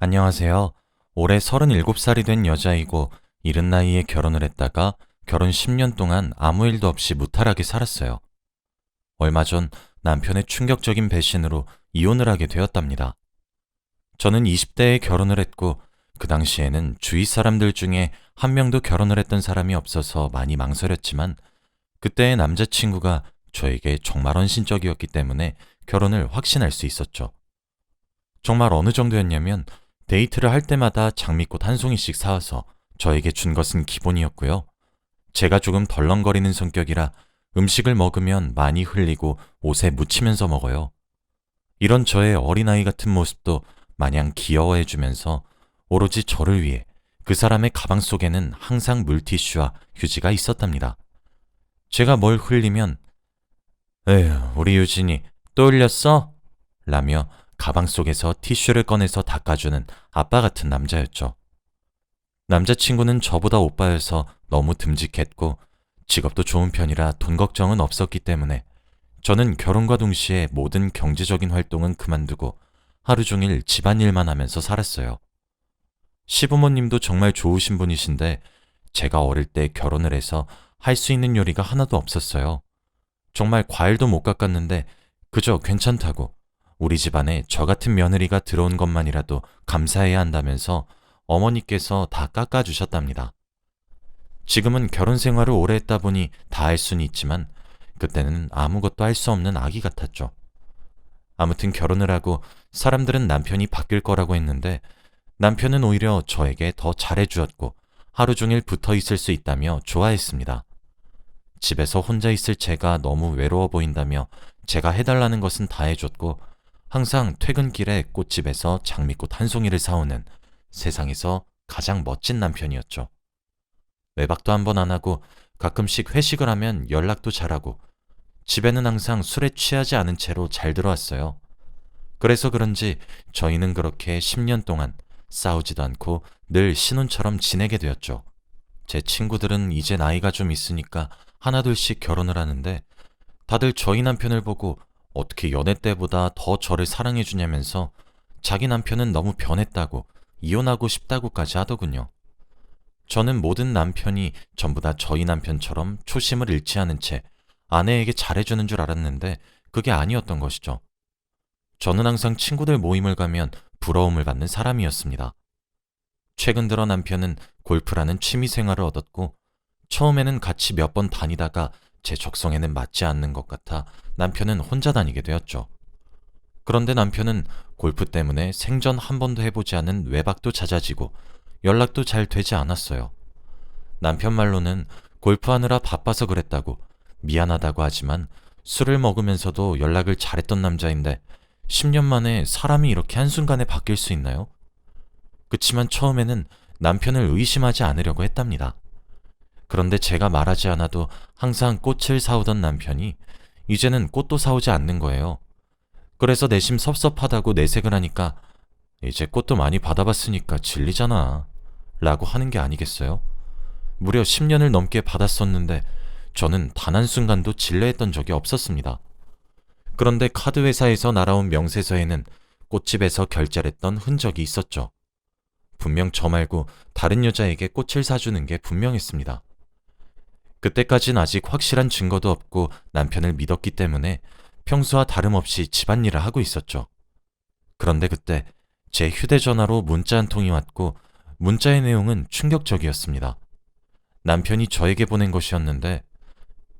안녕하세요. 올해 37살이 된 여자이고 이른 나이에 결혼을 했다가 결혼 10년 동안 아무 일도 없이 무탈하게 살았어요. 얼마 전 남편의 충격적인 배신으로 이혼을 하게 되었답니다. 저는 20대에 결혼을 했고 그 당시에는 주위 사람들 중에 한 명도 결혼을 했던 사람이 없어서 많이 망설였지만 그때의 남자친구가 저에게 정말 헌신적이었기 때문에 결혼을 확신할 수 있었죠. 정말 어느 정도였냐면 데이트를 할 때마다 장미꽃 한 송이씩 사와서 저에게 준 것은 기본이었고요. 제가 조금 덜렁거리는 성격이라 음식을 먹으면 많이 흘리고 옷에 묻히면서 먹어요. 이런 저의 어린아이 같은 모습도 마냥 귀여워해주면서 오로지 저를 위해 그 사람의 가방 속에는 항상 물티슈와 휴지가 있었답니다. 제가 뭘 흘리면 에휴, 우리 유진이 또 흘렸어? 라며 가방 속에서 티슈를 꺼내서 닦아주는 아빠 같은 남자였죠. 남자친구는 저보다 오빠여서 너무 듬직했고 직업도 좋은 편이라 돈 걱정은 없었기 때문에 저는 결혼과 동시에 모든 경제적인 활동은 그만두고 하루 종일 집안일만 하면서 살았어요. 시부모님도 정말 좋으신 분이신데 제가 어릴 때 결혼을 해서 할 수 있는 요리가 하나도 없었어요. 정말 과일도 못 깎았는데 그저 괜찮다고 우리 집안에 저 같은 며느리가 들어온 것만이라도 감사해야 한다면서 어머니께서 다 깎아주셨답니다. 지금은 결혼 생활을 오래 했다 보니 다 할 수는 있지만 그때는 아무것도 할 수 없는 아기 같았죠. 아무튼 결혼을 하고 사람들은 남편이 바뀔 거라고 했는데 남편은 오히려 저에게 더 잘해주었고 하루 종일 붙어 있을 수 있다며 좋아했습니다. 집에서 혼자 있을 제가 너무 외로워 보인다며 제가 해달라는 것은 다 해줬고 항상 퇴근길에 꽃집에서 장미꽃 한 송이를 사오는 세상에서 가장 멋진 남편이었죠. 외박도 한 번 안 하고 가끔씩 회식을 하면 연락도 잘하고 집에는 항상 술에 취하지 않은 채로 잘 들어왔어요. 그래서 그런지 저희는 그렇게 10년 동안 싸우지도 않고 늘 신혼처럼 지내게 되었죠. 제 친구들은 이제 나이가 좀 있으니까 하나둘씩 결혼을 하는데 다들 저희 남편을 보고 어떻게 연애 때보다 더 저를 사랑해주냐면서 자기 남편은 너무 변했다고 이혼하고 싶다고까지 하더군요. 저는 모든 남편이 전부 다 저희 남편처럼 초심을 잃지 않은 채 아내에게 잘해주는 줄 알았는데 그게 아니었던 것이죠. 저는 항상 친구들 모임을 가면 부러움을 받는 사람이었습니다. 최근 들어 남편은 골프라는 취미 생활을 얻었고 처음에는 같이 몇 번 다니다가 제 적성에는 맞지 않는 것 같아 남편은 혼자 다니게 되었죠. 그런데 남편은 골프 때문에 생전 한 번도 해보지 않은 외박도 잦아지고 연락도 잘 되지 않았어요. 남편 말로는 골프하느라 바빠서 그랬다고 미안하다고 하지만 술을 먹으면서도 연락을 잘했던 남자인데 10년 만에 사람이 이렇게 한순간에 바뀔 수 있나요? 그치만 처음에는 남편을 의심하지 않으려고 했답니다. 그런데 제가 말하지 않아도 항상 꽃을 사오던 남편이 이제는 꽃도 사오지 않는 거예요. 그래서 내심 섭섭하다고 내색을 하니까 이제 꽃도 많이 받아봤으니까 질리잖아 라고 하는 게 아니겠어요? 무려 10년을 넘게 받았었는데 저는 단 한순간도 질려했던 적이 없었습니다. 그런데 카드 회사에서 날아온 명세서에는 꽃집에서 결제를 했던 흔적이 있었죠. 분명 저 말고 다른 여자에게 꽃을 사주는 게 분명했습니다. 그때까진 아직 확실한 증거도 없고 남편을 믿었기 때문에 평소와 다름없이 집안일을 하고 있었죠. 그런데 그때 제 휴대전화로 문자 한 통이 왔고 문자의 내용은 충격적이었습니다. 남편이 저에게 보낸 것이었는데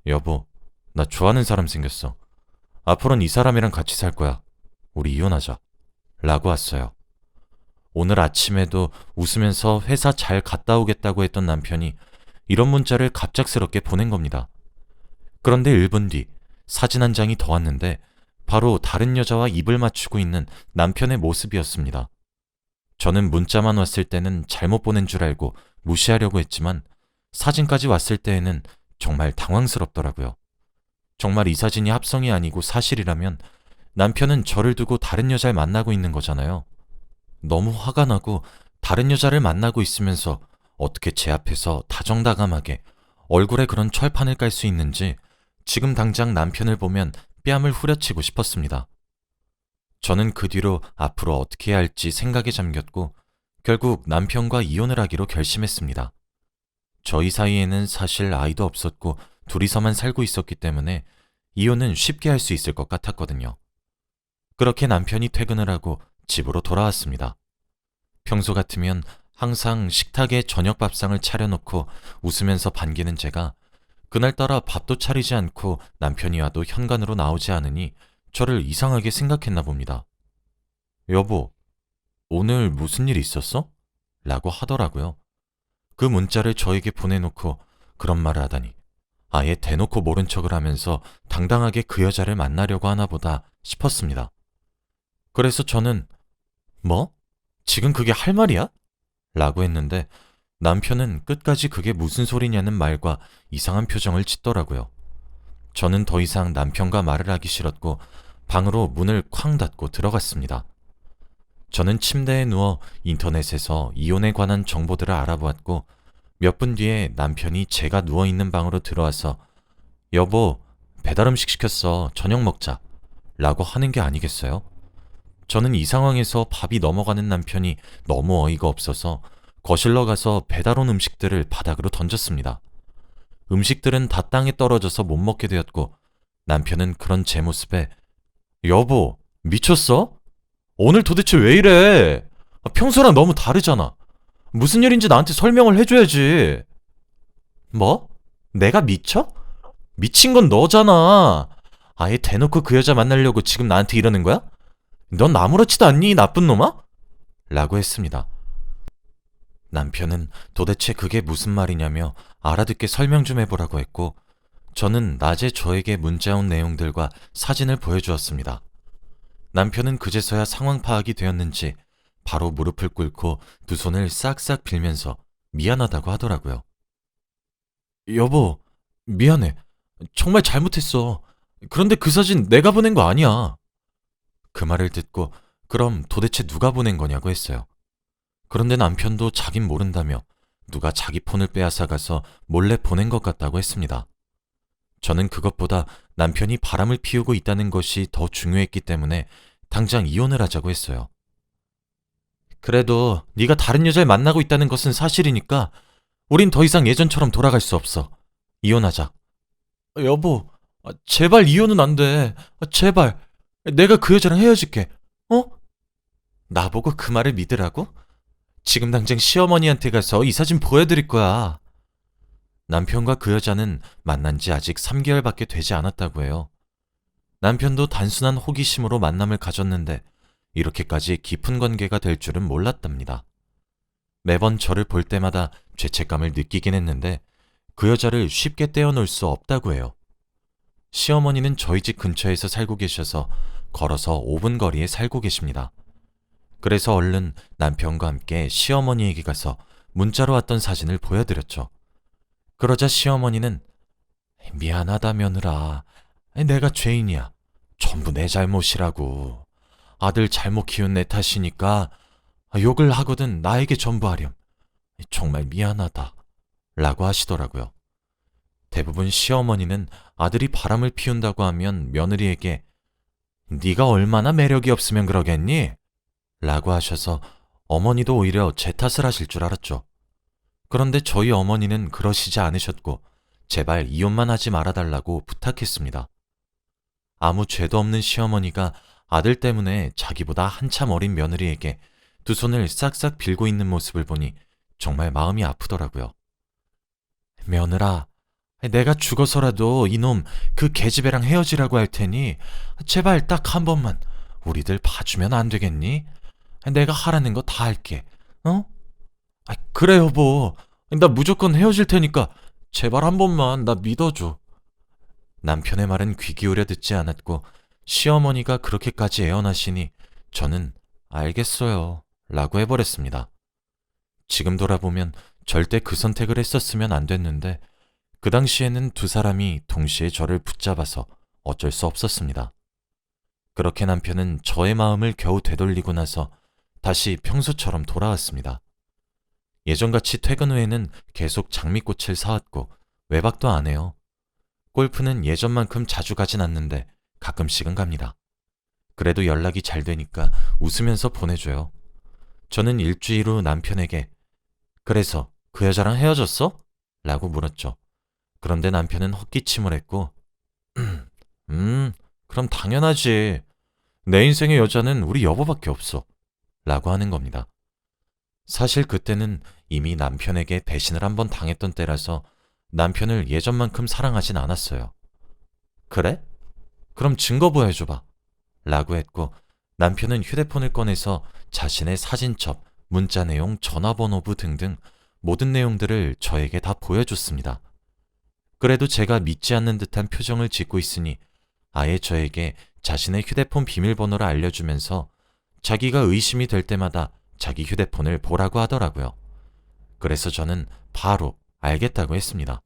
여보, 나 좋아하는 사람 생겼어. 앞으로는 이 사람이랑 같이 살 거야. 우리 이혼하자. 라고 왔어요. 오늘 아침에도 웃으면서 회사 잘 갔다 오겠다고 했던 남편이 이런 문자를 갑작스럽게 보낸 겁니다. 그런데 1분 뒤 사진 한 장이 더 왔는데 바로 다른 여자와 입을 맞추고 있는 남편의 모습이었습니다. 저는 문자만 왔을 때는 잘못 보낸 줄 알고 무시하려고 했지만 사진까지 왔을 때에는 정말 당황스럽더라고요. 정말 이 사진이 합성이 아니고 사실이라면 남편은 저를 두고 다른 여자를 만나고 있는 거잖아요. 너무 화가 나고 다른 여자를 만나고 있으면서 어떻게 제 앞에서 다정다감하게 얼굴에 그런 철판을 깔 수 있는지 지금 당장 남편을 보면 뺨을 후려치고 싶었습니다. 저는 그 뒤로 앞으로 어떻게 해야 할지 생각에 잠겼고 결국 남편과 이혼을 하기로 결심했습니다. 저희 사이에는 사실 아이도 없었고 둘이서만 살고 있었기 때문에 이혼은 쉽게 할 수 있을 것 같았거든요. 그렇게 남편이 퇴근을 하고 집으로 돌아왔습니다. 평소 같으면 항상 식탁에 저녁 밥상을 차려놓고 웃으면서 반기는 제가 그날따라 밥도 차리지 않고 남편이 와도 현관으로 나오지 않으니 저를 이상하게 생각했나 봅니다. 여보, 오늘 무슨 일 있었어? 라고 하더라고요. 그 문자를 저에게 보내놓고 그런 말을 하다니 아예 대놓고 모른 척을 하면서 당당하게 그 여자를 만나려고 하나 보다 싶었습니다. 그래서 저는 뭐? 지금 그게 할 말이야? 라고 했는데 남편은 끝까지 그게 무슨 소리냐는 말과 이상한 표정을 짓더라고요. 저는 더 이상 남편과 말을 하기 싫었고 방으로 문을 쾅 닫고 들어갔습니다. 저는 침대에 누워 인터넷에서 이혼에 관한 정보들을 알아보았고 몇 분 뒤에 남편이 제가 누워있는 방으로 들어와서 여보, 배달 음식 시켰어. 저녁 먹자. 라고 하는 게 아니겠어요? 저는 이 상황에서 밥이 넘어가는 남편이 너무 어이가 없어서 거실로 가서 배달 온 음식들을 바닥으로 던졌습니다. 음식들은 다 땅에 떨어져서 못 먹게 되었고 남편은 그런 제 모습에 여보, 미쳤어? 오늘 도대체 왜 이래? 평소랑 너무 다르잖아. 무슨 일인지 나한테 설명을 해줘야지. 뭐? 내가 미쳐? 미친 건 너잖아. 아예 대놓고 그 여자 만나려고 지금 나한테 이러는 거야? 넌 아무렇지도 않니, 나쁜 놈아? 라고 했습니다. 남편은 도대체 그게 무슨 말이냐며 알아듣게 설명 좀 해보라고 했고 저는 낮에 저에게 문자 온 내용들과 사진을 보여주었습니다. 남편은 그제서야 상황 파악이 되었는지 바로 무릎을 꿇고 두 손을 싹싹 빌면서 미안하다고 하더라고요. 여보, 미안해. 정말 잘못했어. 그런데 그 사진 내가 보낸 거 아니야. 그 말을 듣고 그럼 도대체 누가 보낸 거냐고 했어요. 그런데 남편도 자긴 모른다며 누가 자기 폰을 빼앗아가서 몰래 보낸 것 같다고 했습니다. 저는 그것보다 남편이 바람을 피우고 있다는 것이 더 중요했기 때문에 당장 이혼을 하자고 했어요. 그래도 네가 다른 여자를 만나고 있다는 것은 사실이니까 우린 더 이상 예전처럼 돌아갈 수 없어. 이혼하자. 여보, 제발 이혼은 안 돼. 제발. 내가 그 여자랑 헤어질게. 어? 나보고 그 말을 믿으라고? 지금 당장 시어머니한테 가서 이 사진 보여드릴 거야. 남편과 그 여자는 만난 지 아직 3개월밖에 되지 않았다고 해요. 남편도 단순한 호기심으로 만남을 가졌는데 이렇게까지 깊은 관계가 될 줄은 몰랐답니다. 매번 저를 볼 때마다 죄책감을 느끼긴 했는데 그 여자를 쉽게 떼어놓을 수 없다고 해요. 시어머니는 저희 집 근처에서 살고 계셔서 걸어서 5분 거리에 살고 계십니다. 그래서 얼른 남편과 함께 시어머니에게 가서 문자로 왔던 사진을 보여드렸죠. 그러자 시어머니는 미안하다 며느라. 내가 죄인이야. 전부 내 잘못이라고. 아들 잘못 키운 내 탓이니까 욕을 하거든 나에게 전부하렴. 정말 미안하다. 라고 하시더라고요. 대부분 시어머니는 아들이 바람을 피운다고 하면 며느리에게 네가 얼마나 매력이 없으면 그러겠니? 라고 하셔서 어머니도 오히려 제 탓을 하실 줄 알았죠. 그런데 저희 어머니는 그러시지 않으셨고 제발 이혼만 하지 말아달라고 부탁했습니다. 아무 죄도 없는 시어머니가 아들 때문에 자기보다 한참 어린 며느리에게 두 손을 싹싹 빌고 있는 모습을 보니 정말 마음이 아프더라고요. 며느라, 내가 죽어서라도 이놈 그 계집애랑 헤어지라고 할 테니 제발 딱 한 번만 우리들 봐주면 안 되겠니? 내가 하라는 거 다 할게. 어? 그래 여보. 나 무조건 헤어질 테니까 제발 한 번만 나 믿어줘. 남편의 말은 귀 기울여 듣지 않았고 시어머니가 그렇게까지 애원하시니 저는 알겠어요 라고 해버렸습니다. 지금 돌아보면 절대 그 선택을 했었으면 안 됐는데 그 당시에는 두 사람이 동시에 저를 붙잡아서 어쩔 수 없었습니다. 그렇게 남편은 저의 마음을 겨우 되돌리고 나서 다시 평소처럼 돌아왔습니다. 예전같이 퇴근 후에는 계속 장미꽃을 사왔고 외박도 안 해요. 골프는 예전만큼 자주 가진 않는데 가끔씩은 갑니다. 그래도 연락이 잘 되니까 웃으면서 보내줘요. 저는 일주일 후 남편에게 그래서 그 여자랑 헤어졌어? 라고 물었죠. 그런데 남편은 헛기침을 했고 음, 그럼 당연하지. 내 인생의 여자는 우리 여보밖에 없어. 라고 하는 겁니다. 사실 그때는 이미 남편에게 배신을 한번 당했던 때라서 남편을 예전만큼 사랑하진 않았어요. 그래? 그럼 증거 보여줘봐. 라고 했고 남편은 휴대폰을 꺼내서 자신의 사진첩, 문자 내용, 전화번호부 등등 모든 내용들을 저에게 다 보여줬습니다. 그래도 제가 믿지 않는 듯한 표정을 짓고 있으니 아예 저에게 자신의 휴대폰 비밀번호를 알려주면서 자기가 의심이 될 때마다 자기 휴대폰을 보라고 하더라고요. 그래서 저는 바로 알겠다고 했습니다.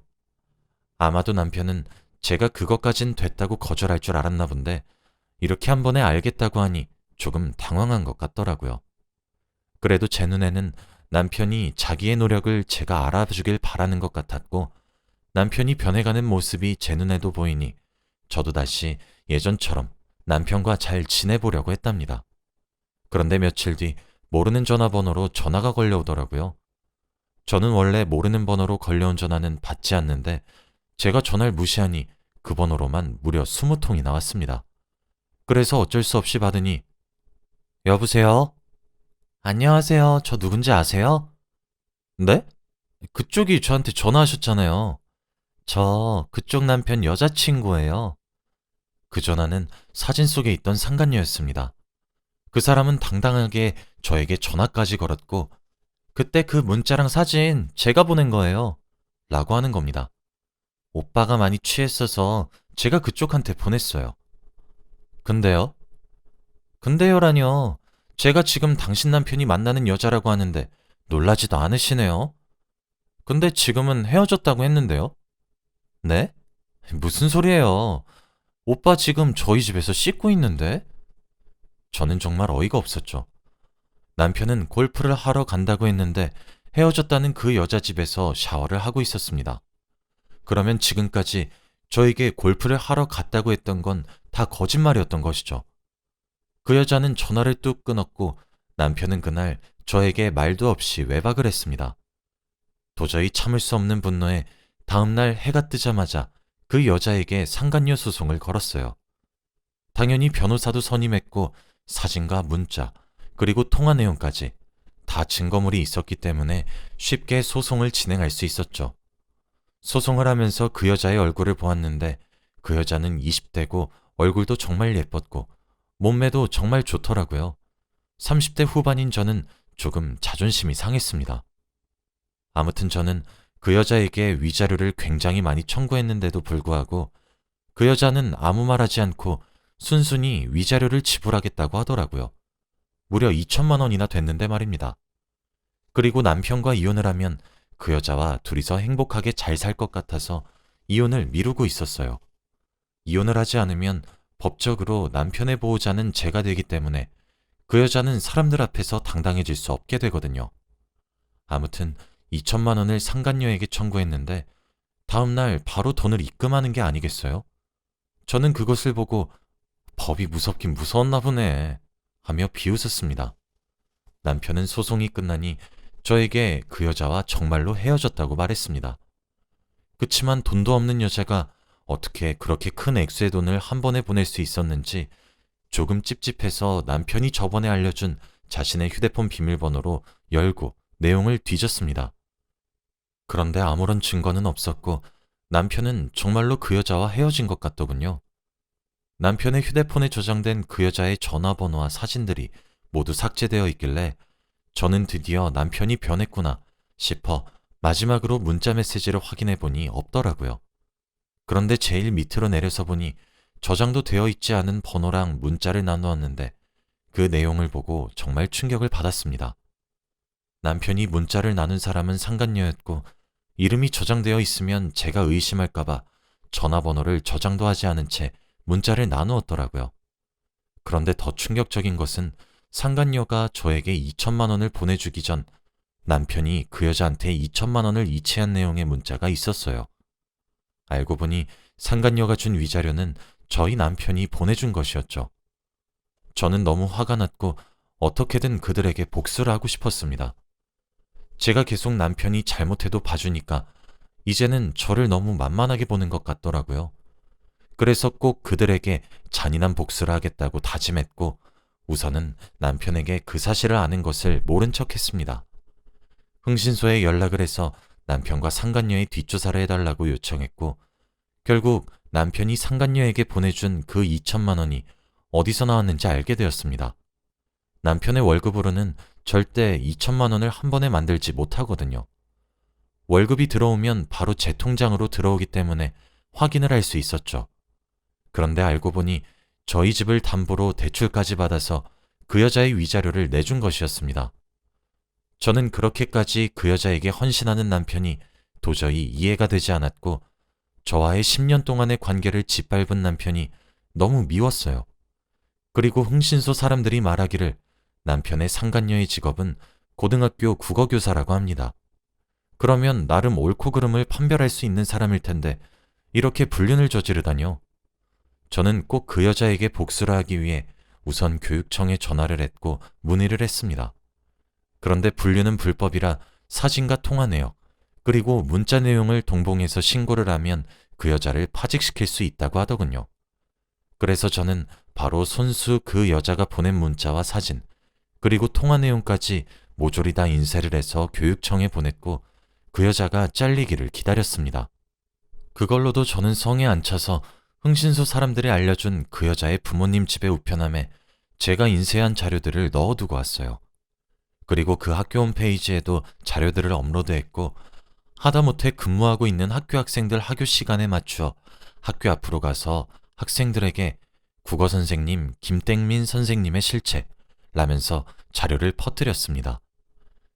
아마도 남편은 제가 그것까진 됐다고 거절할 줄 알았나 본데 이렇게 한 번에 알겠다고 하니 조금 당황한 것 같더라고요. 그래도 제 눈에는 남편이 자기의 노력을 제가 알아주길 바라는 것 같았고 남편이 변해가는 모습이 제 눈에도 보이니 저도 다시 예전처럼 남편과 잘 지내보려고 했답니다. 그런데 며칠 뒤 모르는 전화번호로 전화가 걸려오더라고요. 저는 원래 모르는 번호로 걸려온 전화는 받지 않는데 제가 전화를 무시하니 그 번호로만 무려 20통이 나왔습니다. 그래서 어쩔 수 없이 받으니 여보세요? 안녕하세요. 저 누군지 아세요? 네? 그쪽이 저한테 전화하셨잖아요. 저 그쪽 남편 여자친구예요. 그 전화는 사진 속에 있던 상간녀였습니다. 그 사람은 당당하게 저에게 전화까지 걸었고 그때 그 문자랑 사진 제가 보낸 거예요. 라고 하는 겁니다. 오빠가 많이 취했어서 제가 그쪽한테 보냈어요. 근데요? 근데요라뇨. 제가 지금 당신 남편이 만나는 여자라고 하는데 놀라지도 않으시네요. 근데 지금은 헤어졌다고 했는데요? 네? 무슨 소리예요? 오빠 지금 저희 집에서 씻고 있는데? 저는 정말 어이가 없었죠. 남편은 골프를 하러 간다고 했는데 헤어졌다는 그 여자 집에서 샤워를 하고 있었습니다. 그러면 지금까지 저에게 골프를 하러 갔다고 했던 건 다 거짓말이었던 것이죠. 그 여자는 전화를 뚝 끊었고 남편은 그날 저에게 말도 없이 외박을 했습니다. 도저히 참을 수 없는 분노에 다음날 해가 뜨자마자 그 여자에게 상간녀 소송을 걸었어요. 당연히 변호사도 선임했고 사진과 문자, 그리고 통화 내용까지 다 증거물이 있었기 때문에 쉽게 소송을 진행할 수 있었죠. 소송을 하면서 그 여자의 얼굴을 보았는데 그 여자는 20대고 얼굴도 정말 예뻤고 몸매도 정말 좋더라고요. 30대 후반인 저는 조금 자존심이 상했습니다. 아무튼 저는 그 여자에게 위자료를 굉장히 많이 청구했는데도 불구하고 그 여자는 아무 말 하지 않고 순순히 위자료를 지불하겠다고 하더라고요. 무려 2천만 원이나 됐는데 말입니다. 그리고 남편과 이혼을 하면 그 여자와 둘이서 행복하게 잘 살 것 같아서 이혼을 미루고 있었어요. 이혼을 하지 않으면 법적으로 남편의 보호자는 제가 되기 때문에 그 여자는 사람들 앞에서 당당해질 수 없게 되거든요. 아무튼 2천만 원을 상간녀에게 청구했는데 다음날 바로 돈을 입금하는 게 아니겠어요? 저는 그것을 보고 법이 무섭긴 무서웠나 보네 하며 비웃었습니다. 남편은 소송이 끝나니 저에게 그 여자와 정말로 헤어졌다고 말했습니다. 그치만 돈도 없는 여자가 어떻게 그렇게 큰 액수의 돈을 한 번에 보낼 수 있었는지 조금 찝찝해서 남편이 저번에 알려준 자신의 휴대폰 비밀번호로 열고 내용을 뒤졌습니다. 그런데 아무런 증거는 없었고 남편은 정말로 그 여자와 헤어진 것 같더군요. 남편의 휴대폰에 저장된 그 여자의 전화번호와 사진들이 모두 삭제되어 있길래 저는 드디어 남편이 변했구나 싶어 마지막으로 문자 메시지를 확인해 보니 없더라고요. 그런데 제일 밑으로 내려서 보니 저장도 되어 있지 않은 번호랑 문자를 나누었는데 그 내용을 보고 정말 충격을 받았습니다. 남편이 문자를 나눈 사람은 상간녀였고 이름이 저장되어 있으면 제가 의심할까봐 전화번호를 저장도 하지 않은 채 문자를 나누었더라고요. 그런데 더 충격적인 것은 상간녀가 저에게 2천만 원을 보내주기 전 남편이 그 여자한테 2천만 원을 이체한 내용의 문자가 있었어요. 알고 보니 상간녀가 준 위자료는 저희 남편이 보내준 것이었죠. 저는 너무 화가 났고 어떻게든 그들에게 복수를 하고 싶었습니다. 제가 계속 남편이 잘못해도 봐주니까 이제는 저를 너무 만만하게 보는 것 같더라고요. 그래서 꼭 그들에게 잔인한 복수를 하겠다고 다짐했고 우선은 남편에게 그 사실을 아는 것을 모른 척 했습니다. 흥신소에 연락을 해서 남편과 상간녀의 뒷조사를 해달라고 요청했고 결국 남편이 상간녀에게 보내준 그 2천만 원이 어디서 나왔는지 알게 되었습니다. 남편의 월급으로는 절대 2천만 원을 한 번에 만들지 못하거든요. 월급이 들어오면 바로 제 통장으로 들어오기 때문에 확인을 할 수 있었죠. 그런데 알고 보니 저희 집을 담보로 대출까지 받아서 그 여자의 위자료를 내준 것이었습니다. 저는 그렇게까지 그 여자에게 헌신하는 남편이 도저히 이해가 되지 않았고 저와의 10년 동안의 관계를 짓밟은 남편이 너무 미웠어요. 그리고 흥신소 사람들이 말하기를 남편의 상간녀의 직업은 고등학교 국어교사라고 합니다. 그러면 나름 옳고 그름을 판별할 수 있는 사람일 텐데 이렇게 불륜을 저지르다뇨. 저는 꼭 그 여자에게 복수를 하기 위해 우선 교육청에 전화를 했고 문의를 했습니다. 그런데 불륜은 불법이라 사진과 통화 내역, 그리고 문자 내용을 동봉해서 신고를 하면 그 여자를 파직시킬 수 있다고 하더군요. 그래서 저는 바로 손수 그 여자가 보낸 문자와 사진, 그리고 통화 내용까지 모조리 다 인쇄를 해서 교육청에 보냈고 그 여자가 잘리기를 기다렸습니다. 그걸로도 저는 성에 안 차서 흥신소 사람들이 알려준 그 여자의 부모님 집에 우편함에 제가 인쇄한 자료들을 넣어두고 왔어요. 그리고 그 학교 홈페이지에도 자료들을 업로드했고 하다못해 근무하고 있는 학교 학생들 학교 시간에 맞추어 학교 앞으로 가서 학생들에게 국어 선생님 김땡민 선생님의 실체 라면서 자료를 퍼뜨렸습니다.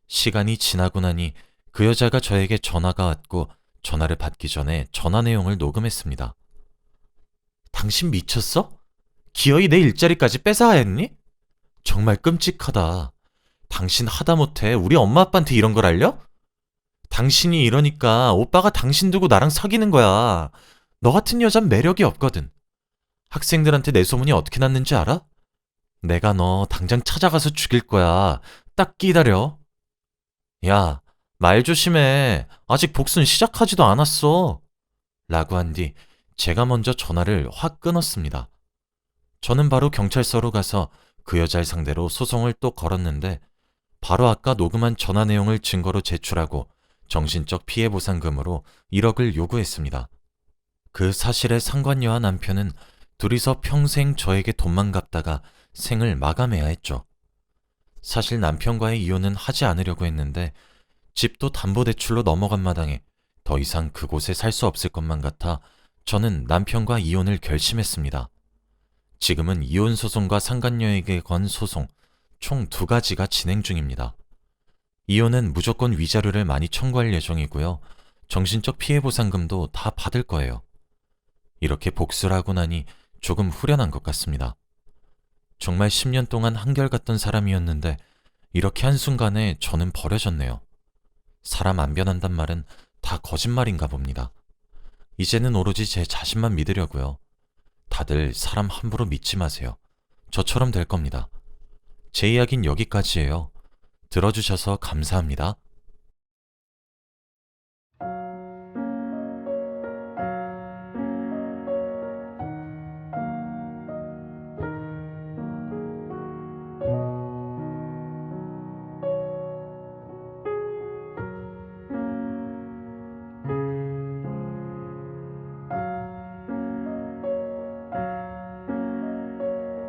시간이 지나고 나니 그 여자가 저에게 전화가 왔고 전화를 받기 전에 전화 내용을 녹음했습니다. 당신 미쳤어? 기어이 내 일자리까지 뺏어야 했니? 정말 끔찍하다. 당신 하다못해 우리 엄마 아빠한테 이런 걸 알려? 당신이 이러니까 오빠가 당신 두고 나랑 사귀는 거야. 너 같은 여잔 매력이 없거든. 학생들한테 내 소문이 어떻게 났는지 알아? 내가 너 당장 찾아가서 죽일 거야. 딱 기다려. 야, 말 조심해. 아직 복수는 시작하지도 않았어. 라고 한 뒤 제가 먼저 전화를 확 끊었습니다. 저는 바로 경찰서로 가서 그 여자를 상대로 소송을 또 걸었는데 바로 아까 녹음한 전화 내용을 증거로 제출하고 정신적 피해 보상금으로 1억을 요구했습니다. 그 사실에 상관녀와 남편은 둘이서 평생 저에게 돈만 갚다가 생을 마감해야 했죠. 사실 남편과의 이혼은 하지 않으려고 했는데 집도 담보대출로 넘어간 마당에 더 이상 그곳에 살 수 없을 것만 같아 저는 남편과 이혼을 결심했습니다. 지금은 이혼 소송과 상간녀에게 건 소송 총 2가지가 진행 중입니다. 이혼은 무조건 위자료를 많이 청구할 예정이고요. 정신적 피해 보상금도 다 받을 거예요. 이렇게 복수를 하고 나니 조금 후련한 것 같습니다. 정말 10년 동안 한결같던 사람이었는데 이렇게 한순간에 저는 버려졌네요. 사람 안 변한단 말은 다 거짓말인가 봅니다. 이제는 오로지 제 자신만 믿으려고요. 다들 사람 함부로 믿지 마세요. 저처럼 될 겁니다. 제 이야기는 여기까지예요. 들어주셔서 감사합니다.